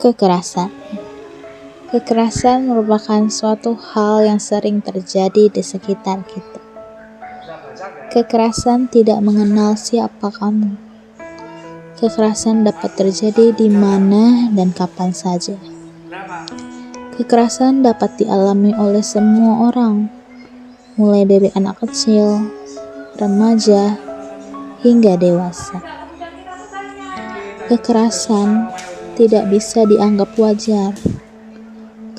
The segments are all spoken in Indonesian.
Kekerasan. Kekerasan merupakan suatu hal yang sering terjadi di sekitar kita. Kekerasan tidak mengenal siapa kamu. Kekerasan dapat terjadi di mana dan kapan saja. Kekerasan dapat dialami oleh semua orang, mulai dari anak kecil, remaja, hingga dewasa. Kekerasan tidak bisa dianggap wajar.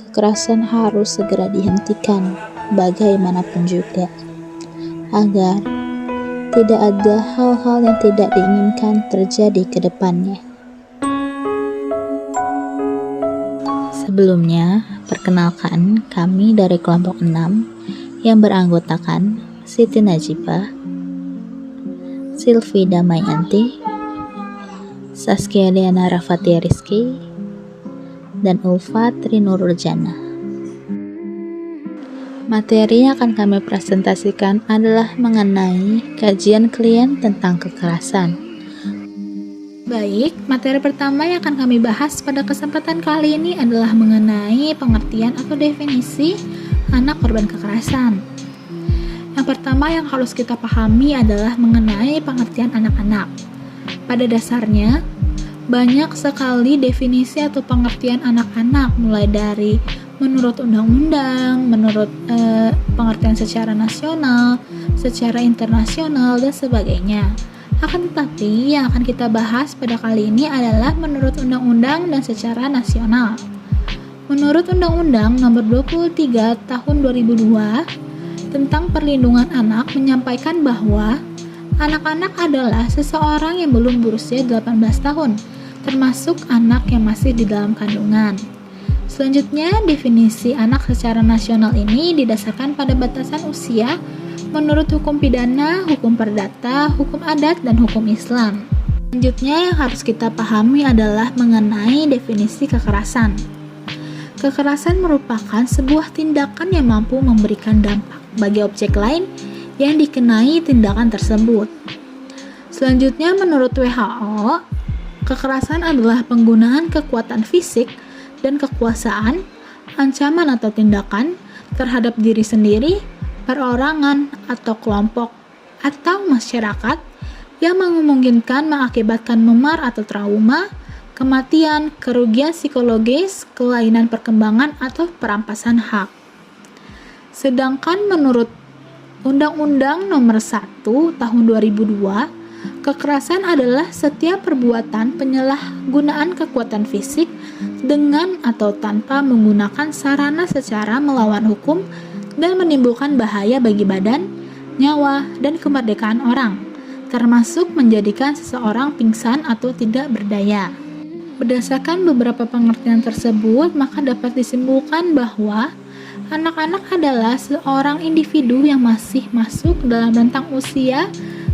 Kekerasan harus segera dihentikan bagaimanapun juga, agar tidak ada hal-hal yang tidak diinginkan terjadi ke depannya. Sebelumnya, perkenalkan kami dari kelompok 6 yang beranggotakan Siti Najibah, Silvi Damayanti, Saskia Diana Rafati Rizky, dan Ulfa Trinurjana. Materi yang akan kami presentasikan adalah mengenai kajian klien tentang kekerasan. Baik, materi pertama yang akan kami bahas pada kesempatan kali ini adalah mengenai pengertian atau definisi anak korban kekerasan. Yang pertama yang harus kita pahami adalah mengenai pengertian anak-anak. Pada dasarnya, banyak sekali definisi atau pengertian anak-anak, mulai dari menurut undang-undang, menurut pengertian secara nasional, secara internasional, dan sebagainya. Akan tetapi, yang akan kita bahas pada kali ini adalah menurut undang-undang dan secara nasional. Menurut Undang-Undang Nomor 23 Tahun 2002 tentang Perlindungan Anak menyampaikan bahwa anak-anak adalah seseorang yang belum berusia 18 tahun, termasuk anak yang masih di dalam kandungan. Selanjutnya, definisi anak secara nasional ini didasarkan pada batasan usia menurut hukum pidana, hukum perdata, hukum adat, dan hukum Islam. Selanjutnya yang harus kita pahami adalah mengenai definisi kekerasan. Kekerasan merupakan sebuah tindakan yang mampu memberikan dampak bagi objek lain yang dikenai tindakan tersebut. Selanjutnya, menurut WHO, kekerasan adalah penggunaan kekuatan fisik dan kekuasaan, ancaman atau tindakan terhadap diri sendiri, perorangan atau kelompok atau masyarakat yang memungkinkan mengakibatkan memar atau trauma, kematian, kerugian psikologis, kelainan perkembangan atau perampasan hak. Sedangkan menurut Undang-Undang Nomor 1 Tahun 2002, kekerasan adalah setiap perbuatan penyalahgunaan kekuatan fisik dengan atau tanpa menggunakan sarana secara melawan hukum dan menimbulkan bahaya bagi badan, nyawa, dan kemerdekaan orang, termasuk menjadikan seseorang pingsan atau tidak berdaya. Berdasarkan beberapa pengertian tersebut, maka dapat disimpulkan bahwa anak-anak adalah seorang individu yang masih masuk dalam rentang usia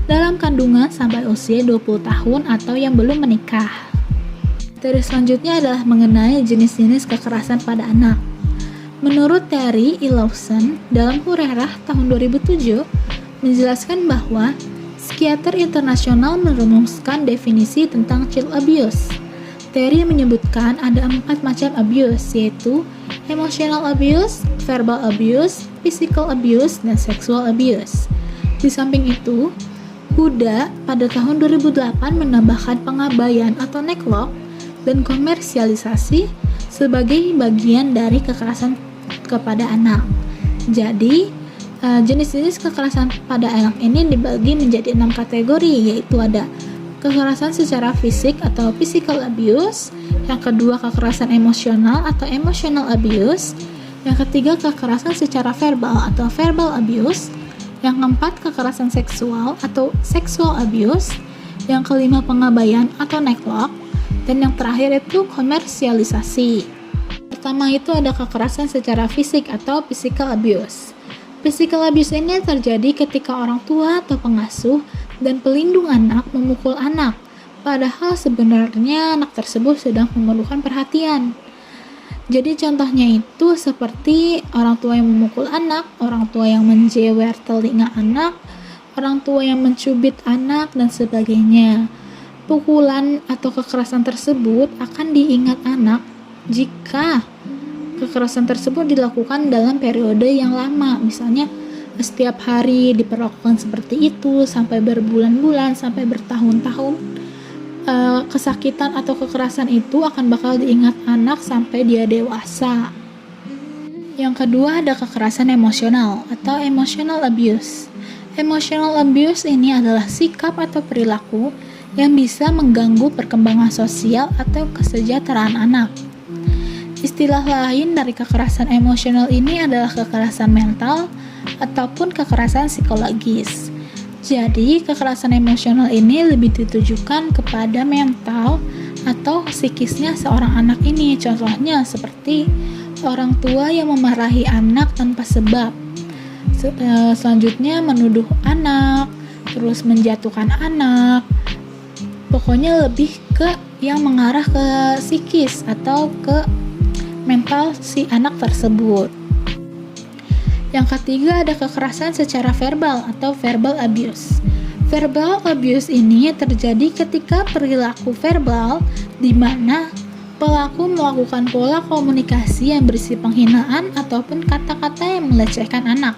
dalam kandungan sampai usia 20 tahun atau yang belum menikah. Materi selanjutnya adalah mengenai jenis-jenis kekerasan pada anak. Menurut Terry E. Lawson dalam Hurerah tahun 2007 menjelaskan bahwa psikiater internasional merumuskan definisi tentang child abuse. Terry menyebutkan ada 4 macam abuse, yaitu emotional abuse, verbal abuse, physical abuse, dan sexual abuse. Di samping itu, Huda pada tahun 2008 menambahkan pengabaian atau neglect dan komersialisasi sebagai bagian dari kekerasan kepada anak. Jadi, jenis-jenis kekerasan pada anak ini dibagi menjadi 6 kategori, yaitu ada kekerasan secara fisik atau physical abuse, yang kedua kekerasan emosional atau emotional abuse, yang ketiga kekerasan secara verbal atau verbal abuse, yang keempat kekerasan seksual atau sexual abuse, yang kelima pengabaian atau neglect, dan yang terakhir itu komersialisasi. Pertama itu ada kekerasan secara fisik atau physical abuse. Physical abuse ini terjadi ketika orang tua atau pengasuh dan pelindung anak memukul anak, padahal sebenarnya anak tersebut sedang memerlukan perhatian. Jadi contohnya itu seperti orang tua yang memukul anak, orang tua yang menjewer telinga anak, orang tua yang mencubit anak, dan sebagainya. Pukulan atau kekerasan tersebut akan diingat anak jika kekerasan tersebut dilakukan dalam periode yang lama, misalnya setiap hari diperlakukan seperti itu sampai berbulan-bulan, sampai bertahun-tahun. Kesakitan atau kekerasan itu akan bakal diingat anak sampai dia dewasa. Yang kedua ada kekerasan emosional atau emotional abuse. Emotional abuse ini adalah sikap atau perilaku yang bisa mengganggu perkembangan sosial atau kesejahteraan anak. Istilah lain dari kekerasan emosional ini adalah kekerasan mental ataupun kekerasan psikologis. Jadi, kekerasan emosional ini lebih ditujukan kepada mental atau psikisnya seorang anak ini. Contohnya seperti orang tua yang memarahi anak tanpa sebab. Selanjutnya menuduh anak, terus menjatuhkan anak. Pokoknya lebih ke yang mengarah ke psikis atau ke mental si anak tersebut. Yang ketiga ada kekerasan secara verbal atau verbal abuse. Verbal abuse ini terjadi ketika perilaku verbal di mana pelaku melakukan pola komunikasi yang berisi penghinaan ataupun kata-kata yang melecehkan anak.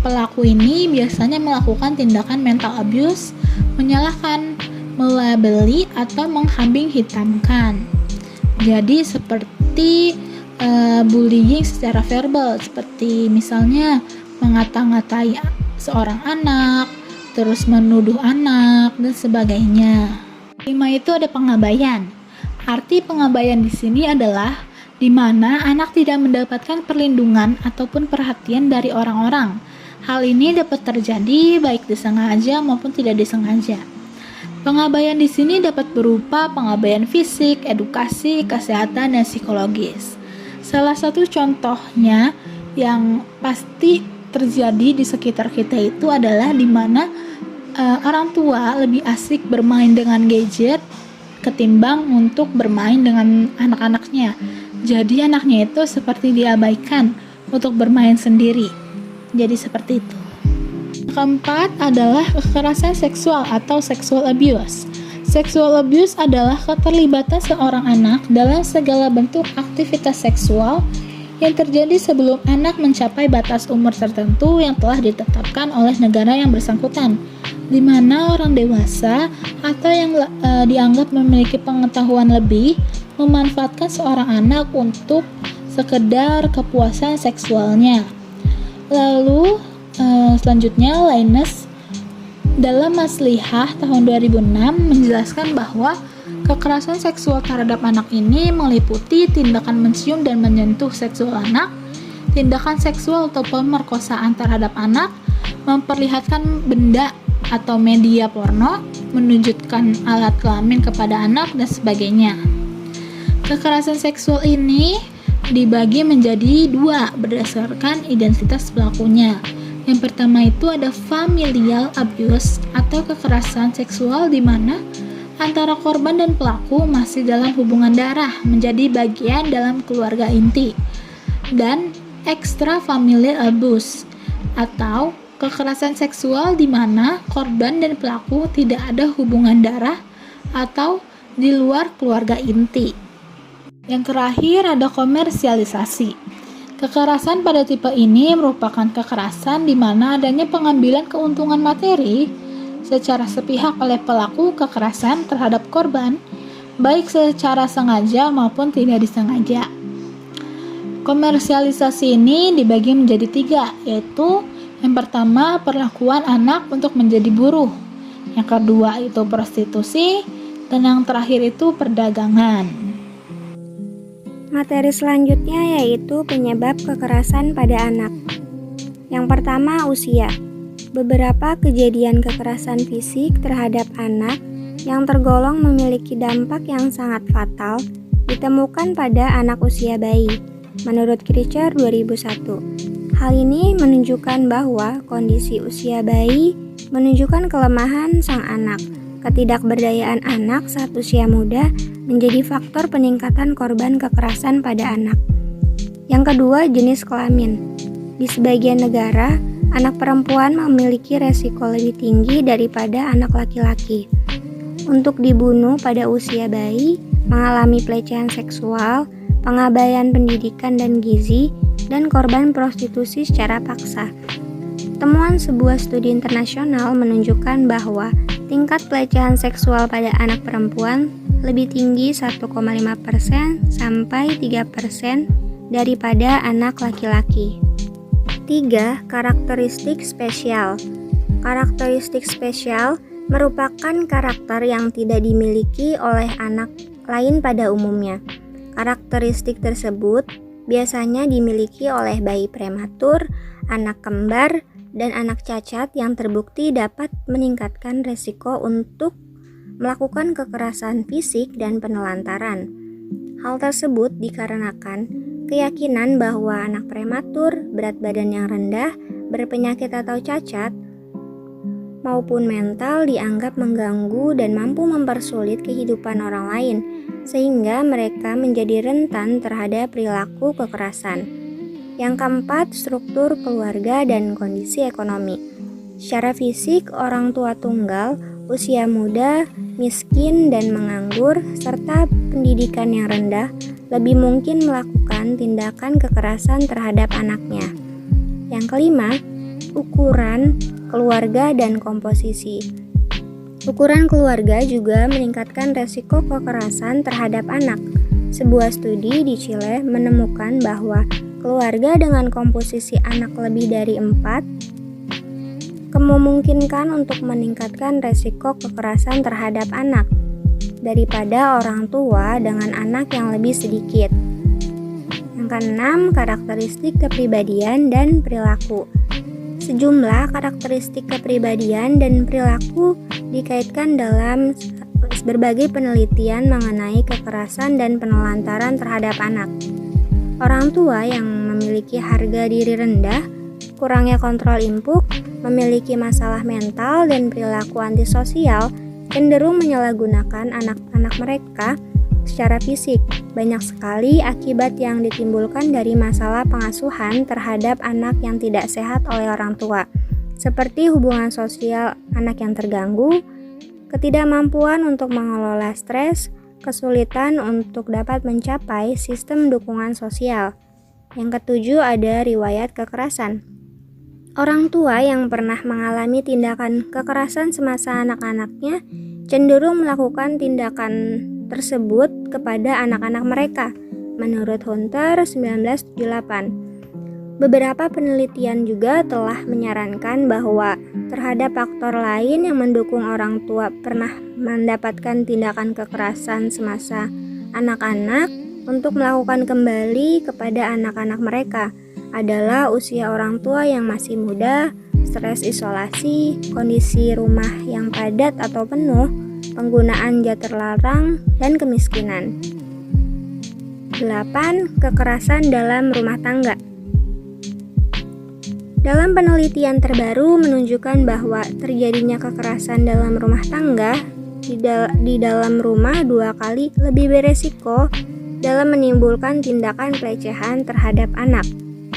Pelaku ini biasanya melakukan tindakan mental abuse, menyalahkan, melabeli atau menghambing hitamkan. Jadi seperti bullying secara verbal, seperti misalnya mengata-ngatai seorang anak, terus menuduh anak dan sebagainya. 5 itu ada pengabaian. Arti pengabaian di sini adalah di mana anak tidak mendapatkan perlindungan ataupun perhatian dari orang-orang. Hal ini dapat terjadi baik disengaja maupun tidak disengaja. Pengabaian di sini dapat berupa pengabaian fisik, edukasi, kesehatan, dan psikologis. Salah satu contohnya yang pasti terjadi di sekitar kita itu adalah di mana orang tua lebih asik bermain dengan gadget ketimbang untuk bermain dengan anak-anaknya. Jadi anaknya itu seperti diabaikan untuk bermain sendiri. Jadi seperti itu. Keempat adalah kekerasan seksual atau sexual abuse. Sexual abuse adalah keterlibatan seorang anak dalam segala bentuk aktivitas seksual yang terjadi sebelum anak mencapai batas umur tertentu yang telah ditetapkan oleh negara yang bersangkutan, di mana orang dewasa atau yang dianggap memiliki pengetahuan lebih memanfaatkan seorang anak untuk sekedar kepuasan seksualnya. Lalu selanjutnya Linus dalam Maslihah tahun 2006 menjelaskan bahwa kekerasan seksual terhadap anak ini meliputi tindakan mencium dan menyentuh seksual anak, tindakan seksual atau pemerkosaan terhadap anak, memperlihatkan benda atau media porno, menunjukkan alat kelamin kepada anak, dan sebagainya. Kekerasan seksual ini dibagi menjadi 2 berdasarkan identitas pelakunya. Yang pertama itu ada familial abuse atau kekerasan seksual di mana antara korban dan pelaku masih dalam hubungan darah, menjadi bagian dalam keluarga inti. Dan extrafamilial abuse atau kekerasan seksual di mana korban dan pelaku tidak ada hubungan darah atau di luar keluarga inti. Yang terakhir ada komersialisasi. Kekerasan pada tipe ini merupakan kekerasan di mana adanya pengambilan keuntungan materi secara sepihak oleh pelaku kekerasan terhadap korban, baik secara sengaja maupun tidak disengaja. Komersialisasi ini dibagi menjadi 3, yaitu yang pertama perlakuan anak untuk menjadi buruh, yang kedua itu prostitusi, dan yang terakhir itu perdagangan. Materi selanjutnya yaitu penyebab kekerasan pada anak. Yang pertama, usia. Beberapa kejadian kekerasan fisik terhadap anak yang tergolong memiliki dampak yang sangat fatal ditemukan pada anak usia bayi, menurut Kircher 2001. Hal ini menunjukkan bahwa kondisi usia bayi menunjukkan kelemahan sang anak. Ketidakberdayaan anak saat usia muda menjadi faktor peningkatan korban kekerasan pada anak. Yang kedua, jenis kelamin. Di sebagian negara, anak perempuan memiliki resiko lebih tinggi daripada anak laki-laki untuk dibunuh pada usia bayi, mengalami pelecehan seksual, pengabaian pendidikan dan gizi, dan korban prostitusi secara paksa. Temuan sebuah studi internasional menunjukkan bahwa tingkat pelecehan seksual pada anak perempuan lebih tinggi 1,5% sampai 3% daripada anak laki-laki. 3. Karakteristik spesial. Karakteristik spesial merupakan karakter yang tidak dimiliki oleh anak lain pada umumnya. Karakteristik tersebut biasanya dimiliki oleh bayi prematur, anak kembar, dan anak cacat yang terbukti dapat meningkatkan resiko untuk melakukan kekerasan fisik dan penelantaran. Hal tersebut dikarenakan keyakinan bahwa anak prematur, berat badan yang rendah, berpenyakit atau cacat, maupun mental dianggap mengganggu dan mampu mempersulit kehidupan orang lain, sehingga mereka menjadi rentan terhadap perilaku kekerasan. Yang keempat, struktur keluarga dan kondisi ekonomi. Secara fisik, orang tua tunggal, usia muda, miskin dan menganggur, serta pendidikan yang rendah lebih mungkin melakukan tindakan kekerasan terhadap anaknya. Yang kelima, ukuran keluarga dan komposisi. Ukuran keluarga juga meningkatkan resiko kekerasan terhadap anak. Sebuah studi di Chile menemukan bahwa keluarga dengan komposisi anak lebih dari 4 memungkinkan untuk meningkatkan resiko kekerasan terhadap anak daripada orang tua dengan anak yang lebih sedikit. Yang keenam, karakteristik kepribadian dan perilaku. Sejumlah karakteristik kepribadian dan perilaku dikaitkan dalam berbagai penelitian mengenai kekerasan dan penelantaran terhadap anak. Orang tua yang memiliki harga diri rendah, kurangnya kontrol impulsif, memiliki masalah mental dan perilaku antisosial, cenderung menyalahgunakan anak-anak mereka secara fisik. Banyak sekali akibat yang ditimbulkan dari masalah pengasuhan terhadap anak yang tidak sehat oleh orang tua, seperti hubungan sosial anak yang terganggu, ketidakmampuan untuk mengelola stres, kesulitan untuk dapat mencapai sistem dukungan sosial. Yang ketujuh, ada riwayat kekerasan. Orang tua yang pernah mengalami tindakan kekerasan semasa anak-anaknya cenderung melakukan tindakan tersebut kepada anak-anak mereka, menurut Hunter 1978. Beberapa penelitian juga telah menyarankan bahwa terhadap faktor lain yang mendukung orang tua pernah mendapatkan tindakan kekerasan semasa anak-anak untuk melakukan kembali kepada anak-anak mereka adalah usia orang tua yang masih muda, stres isolasi, kondisi rumah yang padat atau penuh, penggunaan zat terlarang, dan kemiskinan. 8. Kekerasan dalam rumah tangga. Dalam penelitian terbaru menunjukkan bahwa terjadinya kekerasan dalam rumah tangga di dalam rumah 2 kali lebih beresiko dalam menimbulkan tindakan pelecehan terhadap anak,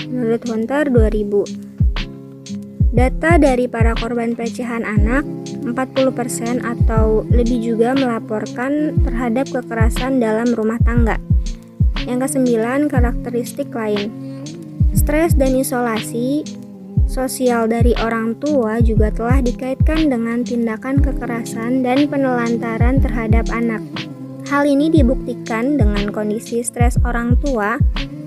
menurut Hunter 2000. Data dari para korban pelecehan anak, 40% atau lebih juga melaporkan terhadap kekerasan dalam rumah tangga. Yang ke-9, karakteristik lain. Stres dan isolasi sosial dari orang tua juga telah dikaitkan dengan tindakan kekerasan dan penelantaran terhadap anak. Hal ini dibuktikan dengan kondisi stres orang tua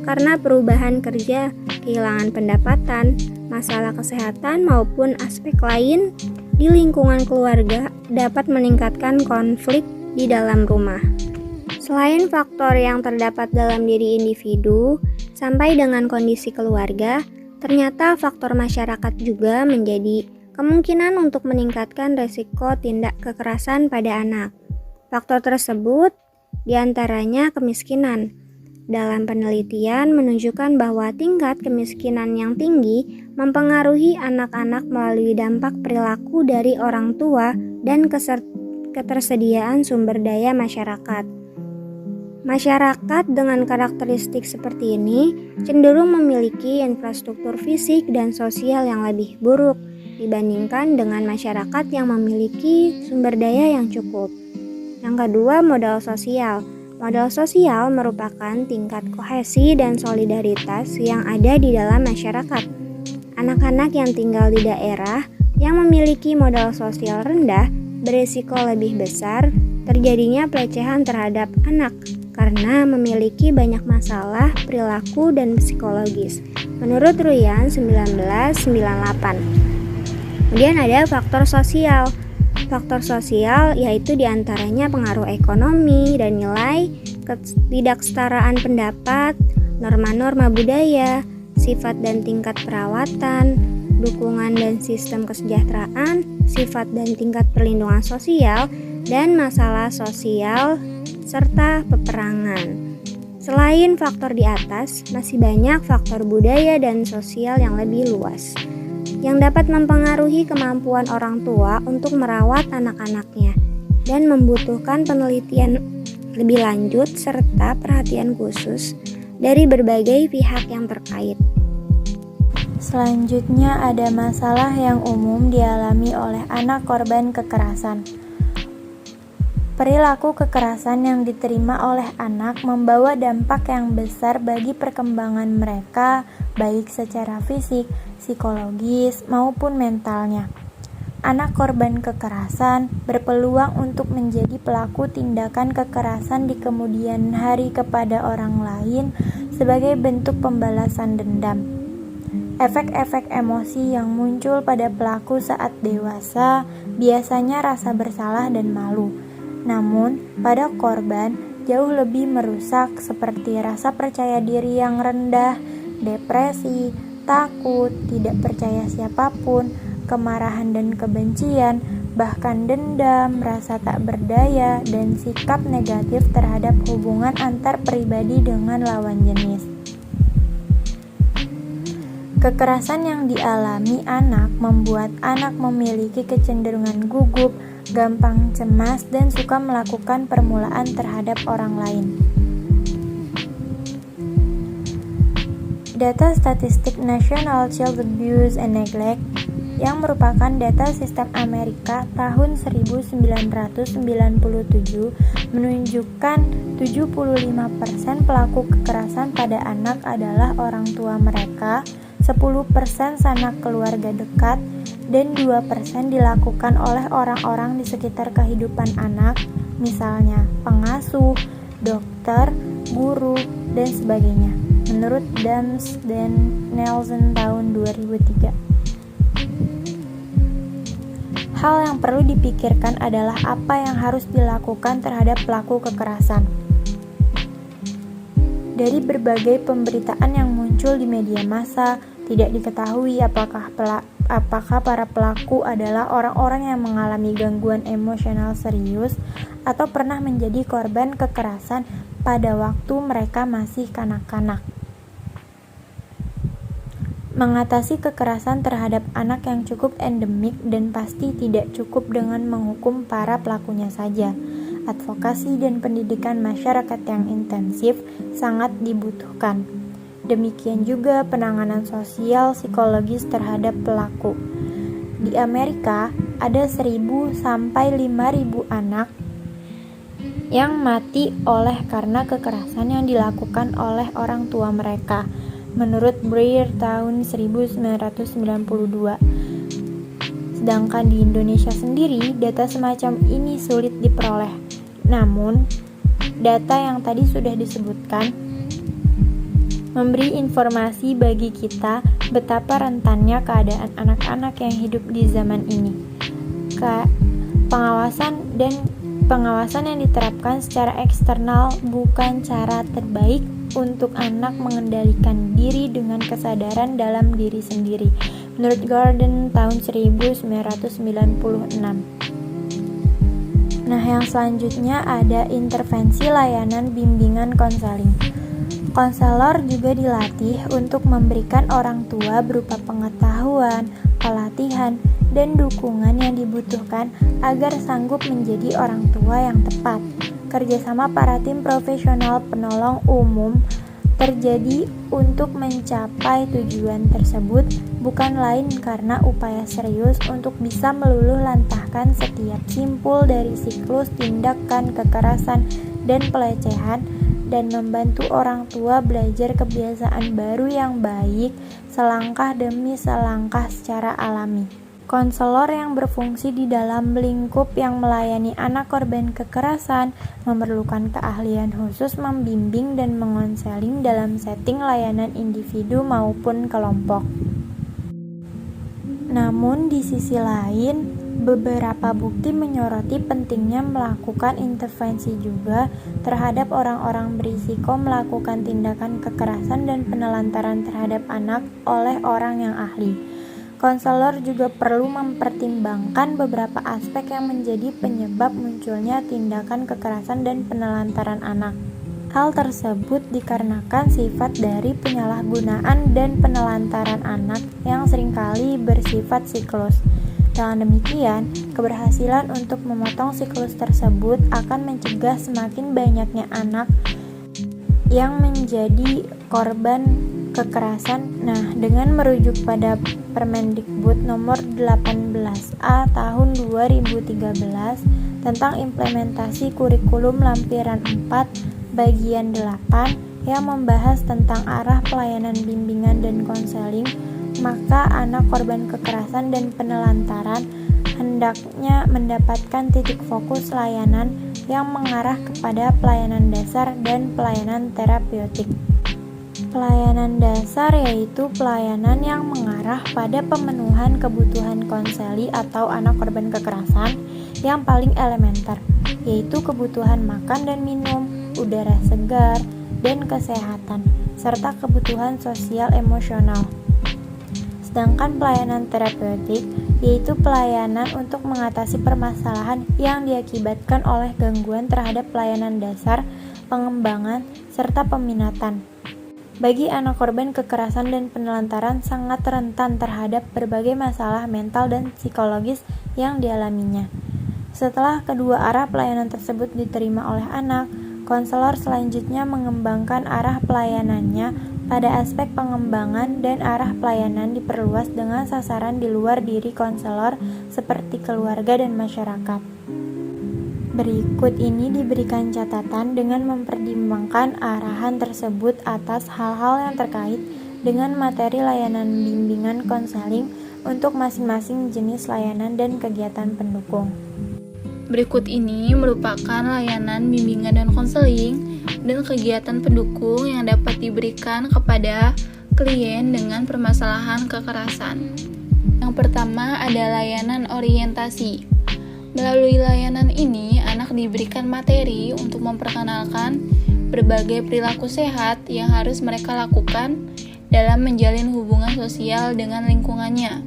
karena perubahan kerja, kehilangan pendapatan, masalah kesehatan maupun aspek lain di lingkungan keluarga dapat meningkatkan konflik di dalam rumah. Selain faktor yang terdapat dalam diri individu sampai dengan kondisi keluarga, ternyata faktor masyarakat juga menjadi kemungkinan untuk meningkatkan resiko tindak kekerasan pada anak. Faktor tersebut diantaranya kemiskinan. Dalam penelitian menunjukkan bahwa tingkat kemiskinan yang tinggi mempengaruhi anak-anak melalui dampak perilaku dari orang tua dan ketersediaan sumber daya masyarakat. Masyarakat dengan karakteristik seperti ini cenderung memiliki infrastruktur fisik dan sosial yang lebih buruk dibandingkan dengan masyarakat yang memiliki sumber daya yang cukup. Yang kedua, modal sosial. Modal sosial merupakan tingkat kohesi dan solidaritas yang ada di dalam masyarakat. Anak-anak yang tinggal di daerah yang memiliki modal sosial rendah berisiko lebih besar terjadinya pelecehan terhadap anak karena memiliki banyak masalah perilaku dan psikologis. Menurut Ruyan 1998. Kemudian ada faktor sosial. Faktor sosial yaitu diantaranya pengaruh ekonomi dan nilai, ketidaksetaraan pendapat, norma-norma budaya, sifat dan tingkat perawatan, dukungan dan sistem kesejahteraan, sifat dan tingkat perlindungan sosial, dan masalah sosial, serta peperangan. Selain faktor di atas, masih banyak faktor budaya dan sosial yang lebih luas yang dapat mempengaruhi kemampuan orang tua untuk merawat anak-anaknya dan membutuhkan penelitian lebih lanjut serta perhatian khusus dari berbagai pihak yang terkait. Selanjutnya ada masalah yang umum dialami oleh anak korban kekerasan. Perilaku kekerasan yang diterima oleh anak membawa dampak yang besar bagi perkembangan mereka, baik secara fisik, psikologis, maupun mentalnya. Anak korban kekerasan berpeluang untuk menjadi pelaku tindakan kekerasan di kemudian hari kepada orang lain sebagai bentuk pembalasan dendam. Efek-efek emosi yang muncul pada pelaku saat dewasa biasanya rasa bersalah dan malu. Namun, pada korban jauh lebih merusak seperti rasa percaya diri yang rendah, depresi, takut, tidak percaya siapapun, kemarahan dan kebencian, bahkan dendam, rasa tak berdaya, dan sikap negatif terhadap hubungan antar pribadi dengan lawan jenis. Kekerasan yang dialami anak membuat anak memiliki kecenderungan gugup, gampang cemas, dan suka melakukan permulaan terhadap orang lain. Data statistik National Child Abuse and Neglect yang merupakan data sistem Amerika tahun 1997 menunjukkan 75% pelaku kekerasan pada anak adalah orang tua mereka, 10% sanak keluarga dekat, dan 2% dilakukan oleh orang-orang di sekitar kehidupan anak, misalnya pengasuh, dokter, guru, dan sebagainya. Menurut Dams dan Nelson tahun 2003. Hal yang perlu dipikirkan adalah apa yang harus dilakukan terhadap pelaku kekerasan. Dari berbagai pemberitaan yang muncul di media massa, tidak diketahui apakah para pelaku adalah orang-orang yang mengalami gangguan emosional serius atau pernah menjadi korban kekerasan pada waktu mereka masih kanak-kanak. Mengatasi kekerasan terhadap anak yang cukup endemik dan pasti tidak cukup dengan menghukum para pelakunya saja. Advokasi dan pendidikan masyarakat yang intensif sangat dibutuhkan. Demikian juga penanganan sosial psikologis terhadap pelaku. Di Amerika, ada 1.000 sampai 5.000 anak yang mati karena kekerasan yang dilakukan oleh orang tua mereka. Menurut Breyer tahun 1992. Sedangkan di Indonesia sendiri, data semacam ini sulit diperoleh. Namun, data yang tadi sudah disebutkan memberi informasi bagi kita betapa rentannya keadaan anak-anak yang hidup di zaman ini. Pengawasan yang diterapkan secara eksternal bukan cara terbaik untuk anak mengendalikan diri dengan kesadaran dalam diri sendiri. Menurut Gordon tahun 1996. Nah, yang selanjutnya ada intervensi layanan bimbingan konseling. Konselor juga dilatih untuk memberikan orang tua berupa pengetahuan, pelatihan, dan dukungan yang dibutuhkan agar sanggup menjadi orang tua yang tepat. Kerjasama para tim profesional penolong umum terjadi untuk mencapai tujuan tersebut, bukan lain karena upaya serius untuk bisa meluluhlantahkan setiap simpul dari siklus tindakan kekerasan dan pelecehan, dan membantu orang tua belajar kebiasaan baru yang baik selangkah demi selangkah secara alami. Konselor yang berfungsi di dalam lingkup yang melayani anak korban kekerasan memerlukan keahlian khusus membimbing dan mengonseling dalam setting layanan individu maupun kelompok. Namun di sisi lain, beberapa bukti menyoroti pentingnya melakukan intervensi juga terhadap orang-orang berisiko melakukan tindakan kekerasan dan penelantaran terhadap anak oleh orang yang ahli. Konselor juga perlu mempertimbangkan beberapa aspek yang menjadi penyebab munculnya tindakan kekerasan dan penelantaran anak. Hal tersebut dikarenakan sifat dari penyalahgunaan dan penelantaran anak yang seringkali bersifat siklus. Dengan demikian, keberhasilan untuk memotong siklus tersebut akan mencegah semakin banyaknya anak yang menjadi korban kekerasan. Nah, dengan merujuk pada Permendikbud nomor 18A tahun 2013 tentang implementasi kurikulum lampiran 4 bagian 8 yang membahas tentang arah pelayanan bimbingan dan konseling, maka anak korban kekerasan dan penelantaran hendaknya mendapatkan titik fokus layanan yang mengarah kepada pelayanan dasar dan pelayanan terapeutik. Pelayanan dasar yaitu pelayanan yang mengarah pada pemenuhan kebutuhan konseli atau anak korban kekerasan yang paling elementer, yaitu kebutuhan makan dan minum, udara segar, dan kesehatan, serta kebutuhan sosial emosional. Sedangkan pelayanan terapeutik yaitu pelayanan untuk mengatasi permasalahan yang diakibatkan oleh gangguan terhadap pelayanan dasar, pengembangan, serta peminatan. Bagi anak korban kekerasan dan penelantaran sangat rentan terhadap berbagai masalah mental dan psikologis yang dialaminya. Setelah kedua arah pelayanan tersebut diterima oleh anak, konselor selanjutnya mengembangkan arah pelayanannya pada aspek pengembangan, dan arah pelayanan diperluas dengan sasaran di luar diri konselor seperti keluarga dan masyarakat. Berikut ini diberikan catatan dengan mempertimbangkan arahan tersebut atas hal-hal yang terkait dengan materi layanan bimbingan konseling untuk masing-masing jenis layanan dan kegiatan pendukung. Berikut ini merupakan layanan bimbingan dan konseling dan kegiatan pendukung yang dapat diberikan kepada klien dengan permasalahan kekerasan. Yang pertama ada layanan orientasi. Melalui layanan ini, anak diberikan materi untuk memperkenalkan berbagai perilaku sehat yang harus mereka lakukan dalam menjalin hubungan sosial dengan lingkungannya,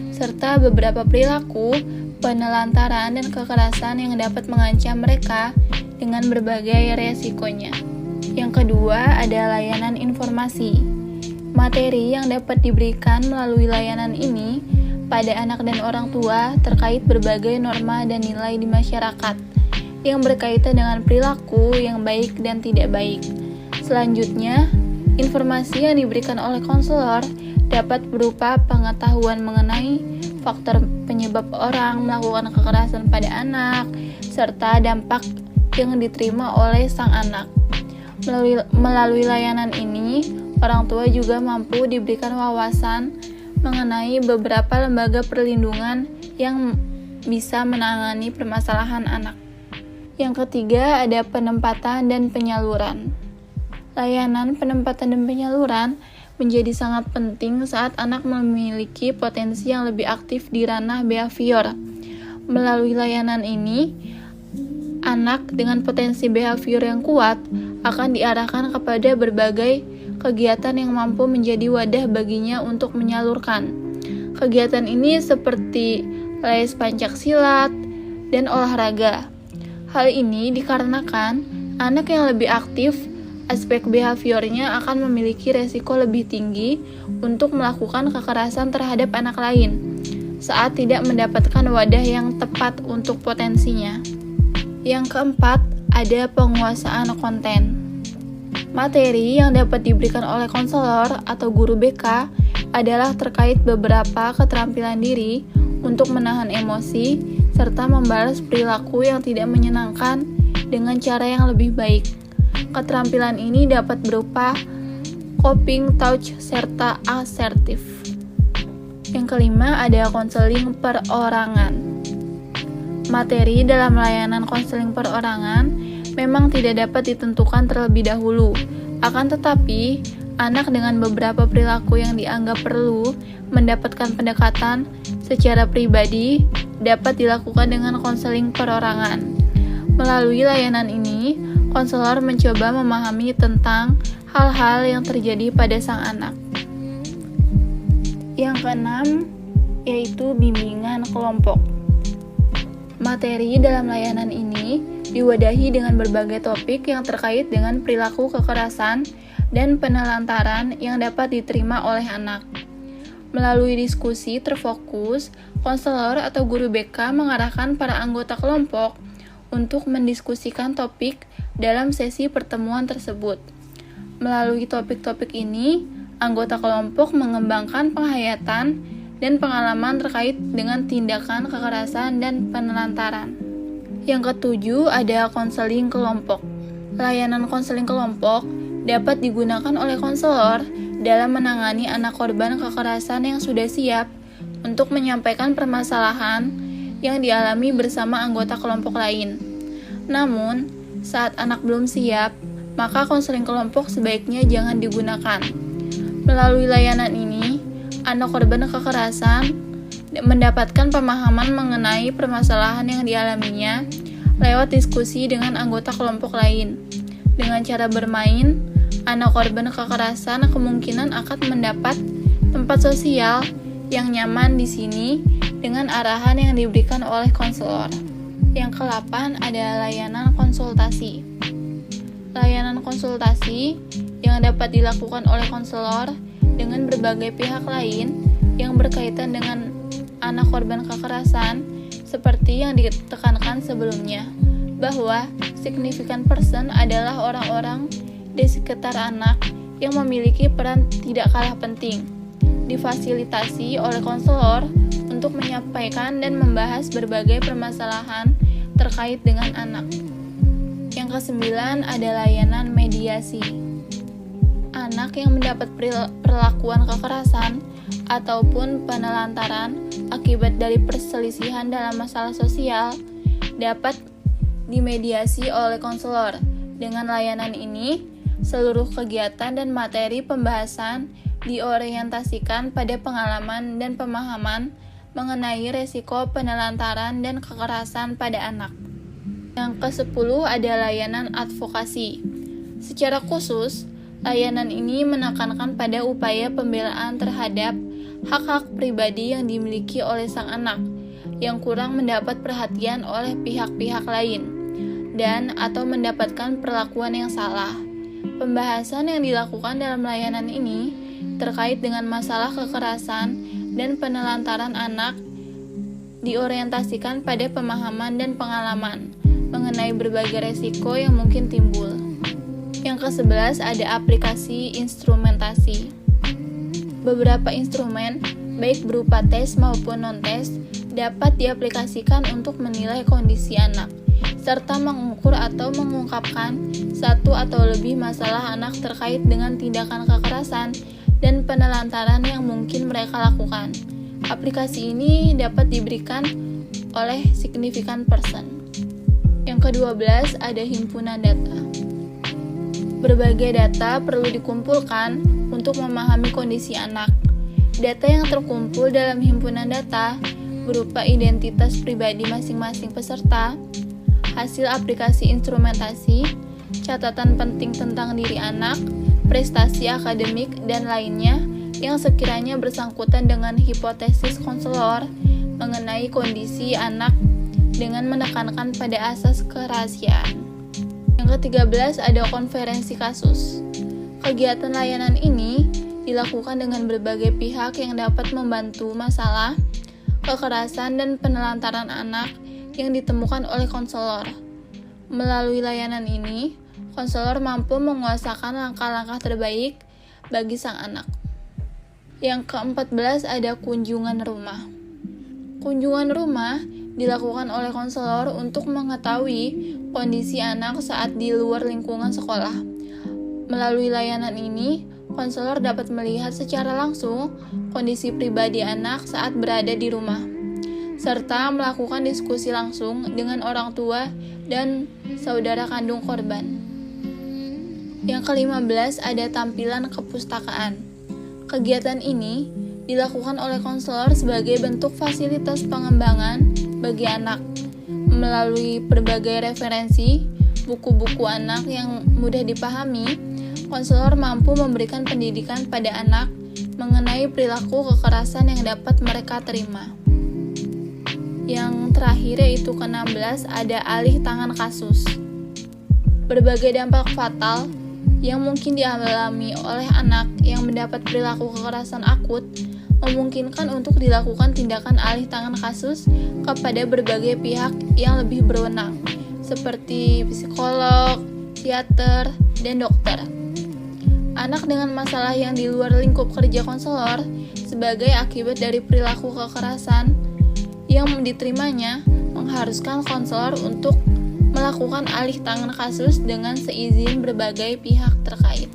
serta beberapa perilaku penelantaran dan kekerasan yang dapat mengancam mereka dengan berbagai resikonya. Yang kedua ada layanan informasi. Materi yang dapat diberikan melalui layanan ini pada anak dan orang tua terkait berbagai norma dan nilai di masyarakat yang berkaitan dengan perilaku yang baik dan tidak baik. Selanjutnya, informasi yang diberikan oleh konselor dapat berupa pengetahuan mengenai faktor penyebab orang melakukan kekerasan pada anak, serta dampak yang diterima oleh sang anak. Melalui layanan ini, orang tua juga mampu diberikan wawasan mengenai beberapa lembaga perlindungan yang bisa menangani permasalahan anak. Yang ketiga ada penempatan dan penyaluran. Layanan penempatan dan penyaluran menjadi sangat penting saat anak memiliki potensi yang lebih aktif di ranah behavior. Melalui layanan ini, anak dengan potensi behavior yang kuat akan diarahkan kepada berbagai kegiatan yang mampu menjadi wadah baginya untuk menyalurkan. Kegiatan ini seperti les pencaksilat dan olahraga. Hal ini dikarenakan anak yang lebih aktif, aspek behaviornya akan memiliki resiko lebih tinggi untuk melakukan kekerasan terhadap anak lain saat tidak mendapatkan wadah yang tepat untuk potensinya. Yang keempat, ada penguasaan konten. Materi yang dapat diberikan oleh konselor atau guru BK adalah terkait beberapa keterampilan diri untuk menahan emosi serta membalas perilaku yang tidak menyenangkan dengan cara yang lebih baik. Keterampilan ini dapat berupa coping, touch, serta asertif. Yang kelima ada konseling perorangan. Materi dalam layanan konseling perorangan memang tidak dapat ditentukan terlebih dahulu. Akan tetapi, anak dengan beberapa perilaku yang dianggap perlu mendapatkan pendekatan secara pribadi dapat dilakukan dengan konseling perorangan. Melalui layanan ini, konselor mencoba memahami tentang hal-hal yang terjadi pada sang anak. Yang keenam, yaitu bimbingan kelompok. Materi dalam layanan ini diwadahi dengan berbagai topik yang terkait dengan perilaku kekerasan dan penelantaran yang dapat diterima oleh anak. Melalui diskusi terfokus, konselor atau guru BK mengarahkan para anggota kelompok untuk mendiskusikan topik dalam sesi pertemuan tersebut. Melalui topik-topik ini, anggota kelompok mengembangkan penghayatan dan pengalaman terkait dengan tindakan kekerasan dan penelantaran. Yang ketujuh ada konseling kelompok. Layanan konseling kelompok dapat digunakan oleh konselor dalam menangani anak korban kekerasan yang sudah siap untuk menyampaikan permasalahan yang dialami bersama anggota kelompok lain. Namun, saat anak belum siap, maka konseling kelompok sebaiknya jangan digunakan. Melalui layanan ini, anak korban kekerasan mendapatkan pemahaman mengenai permasalahan yang dialaminya lewat diskusi dengan anggota kelompok lain. Dengan cara bermain, anak korban kekerasan kemungkinan akan mendapat tempat sosial yang nyaman di sini dengan arahan yang diberikan oleh konselor. Yang ke-8 ada layanan konsultasi. Layanan konsultasi yang dapat dilakukan oleh konselor dengan berbagai pihak lain yang berkaitan dengan anak korban kekerasan seperti yang ditekankan sebelumnya, bahwa significant person adalah orang-orang di sekitar anak yang memiliki peran tidak kalah penting, difasilitasi oleh konselor untuk menyampaikan dan membahas berbagai permasalahan terkait dengan anak. Yang ke-9 ada layanan mediasi. Anak yang mendapat perlakuan kekerasan ataupun penelantaran akibat dari perselisihan dalam masalah sosial dapat dimediasi oleh konselor. Dengan layanan ini, seluruh kegiatan dan materi pembahasan diorientasikan pada pengalaman dan pemahaman mengenai resiko penelantaran dan kekerasan pada anak. Yang ke-10 ada layanan advokasi. Secara khusus, layanan ini menekankan pada upaya pembelaan terhadap hak-hak pribadi yang dimiliki oleh sang anak yang kurang mendapat perhatian oleh pihak-pihak lain dan atau mendapatkan perlakuan yang salah. Pembahasan yang dilakukan dalam layanan ini terkait dengan masalah kekerasan dan penelantaran anak diorientasikan pada pemahaman dan pengalaman mengenai berbagai resiko yang mungkin timbul. Yang ke-11 ada aplikasi instrumentasi. Beberapa instrumen, baik berupa tes maupun non-tes, dapat diaplikasikan untuk menilai kondisi anak, serta mengukur atau mengungkapkan satu atau lebih masalah anak terkait dengan tindakan kekerasan dan penelantaran yang mungkin mereka lakukan. Aplikasi ini dapat diberikan oleh significant person. Yang ke-12 ada himpunan data. Berbagai data perlu dikumpulkan untuk memahami kondisi anak. Data yang terkumpul dalam himpunan data berupa identitas pribadi masing-masing peserta, hasil aplikasi instrumentasi, catatan penting tentang diri anak, prestasi akademik, dan lainnya yang sekiranya bersangkutan dengan hipotesis konselor mengenai kondisi anak dengan menekankan pada asas kerahasiaan. Yang ke-13 ada konferensi kasus. Kegiatan layanan ini dilakukan dengan berbagai pihak yang dapat membantu masalah kekerasan dan penelantaran anak yang ditemukan oleh konselor. Melalui layanan ini, konselor mampu menguasakan langkah-langkah terbaik bagi sang anak. Yang ke-14 ada kunjungan rumah. Kunjungan rumah dilakukan oleh konselor untuk mengetahui kondisi anak saat di luar lingkungan sekolah. Melalui layanan ini, konselor dapat melihat secara langsung kondisi pribadi anak saat berada di rumah, serta melakukan diskusi langsung dengan orang tua dan saudara kandung korban. Yang ke-15 ada tampilan kepustakaan. Kegiatan ini dilakukan oleh konselor sebagai bentuk fasilitas pengembangan bagi anak, melalui berbagai referensi, buku-buku anak yang mudah dipahami. Konselor mampu memberikan pendidikan pada anak mengenai perilaku kekerasan yang dapat mereka terima. Yang terakhir yaitu ke-16 ada alih tangan kasus. Berbagai dampak fatal yang mungkin dialami oleh anak yang mendapat perilaku kekerasan akut memungkinkan untuk dilakukan tindakan alih tangan kasus kepada berbagai pihak yang lebih berwenang, seperti psikolog, psikiater, dan dokter. Anak dengan masalah yang di luar lingkup kerja konselor sebagai akibat dari perilaku kekerasan yang diterimanya mengharuskan konselor untuk melakukan alih tangan kasus dengan seizin berbagai pihak terkait.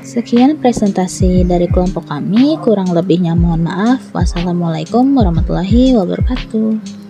Sekian presentasi dari kelompok kami, kurang lebihnya mohon maaf. Wassalamualaikum warahmatullahi wabarakatuh.